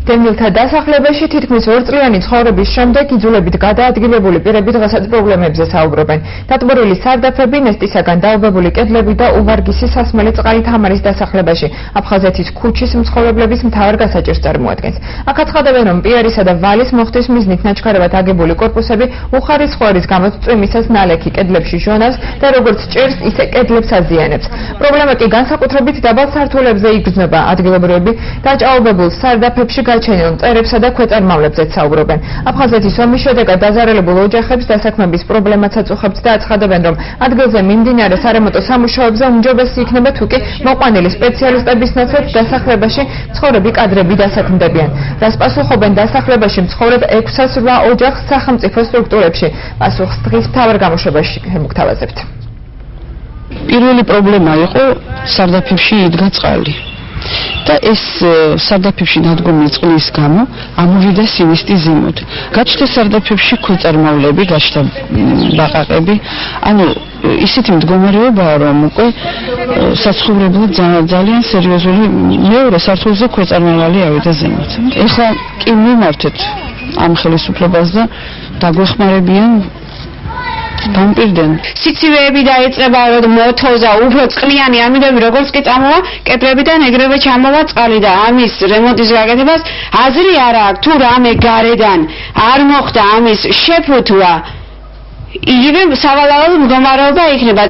დევნილთა დასახლებაში თითქმის 2 წლიანი ცხოვრების შემდეგ იძულებით გადაადგილებული პირები დღესაც პრობლემებზე საუბრობენ. დატბორილი სარდაფები, ნესტისაგან დაობებული კედლები და უვარგისი სასმელი წყალი თამარის დასახლებაში აფხაზეთის ქუჩის მცხოვრებლების მთავარ გასაჭირს წარმოადგენს. აქ აცხადებენ, რომ პიერისა და ვალის მოხდის მიზნით ნაჩქარებად აგებული კორპუსები უხარისხოების გამო წვიმისას ნალექი კედლებში ჟონავს და როგორც ჭერს, ისე კედლებს აზიანებს. პრობლემა კი განსაკუთრებით დაბალ სართულებზე იგრძნობა. ადგილობრივები დაჭაობებულ სარდაფებში გაჩენილ მწერებსა და ქვეწარმავლებზეც საუბრობენ. აფხაზეთის ომის შედეგად დაზარალებულ ოჯახებს დასაქმების პრობლემაც აწუხებთ და აცხადებენ, რომ ადგილზე მიმდინარე სარემონტო სამუშაოებზე უმჯობესი იქნება თუ კი მოყვანილი სპეციალისტების ნაცვლად დასახლებაში მცხოვრები კადრები დასაქმდებიან. რას პასუხობენ დასახლებაში მცხოვრებ 608 ოჯახს სახელმწიფო სტრუქტურებში? პასუხს დღის მთავარ გამოშვებაში მოგთავაზებთ. პირველი პრობლემა იყო სარდაფებში იდგა წყალი. და ეს სარდაფებში დადგომი წყლის გამო ამოვიდა სინისტი ზემოთ. გაჩნდა სარდაფებში ქვეწარმავლები, გაჩნდა ბაყაყები. ანუ ისეთი მდგომარეობაა, რომ უკვე საცხოვრებლად ძალიან სერიოზული მეორე სართულზე ქვეწარმავალი ავიდა ზემოთ. ეხლა კი მიმართეთ ამ ხელისუფლებას და დაგვეხმარებიან დამპირდნენ. სიცივეები დაიწყება მოთოვზა უფრო წყლიანი ამინდები როგორც კი წამოვა კედლებიდან ეგრევე ჩამოვა წყალი და ამის რემონტის გაკეთებას აზრი არ აქვს თუ რამე გარედან არ მოხდა ამის შეფუთვა იგივე სავალალო მდგომარეობა იქნება.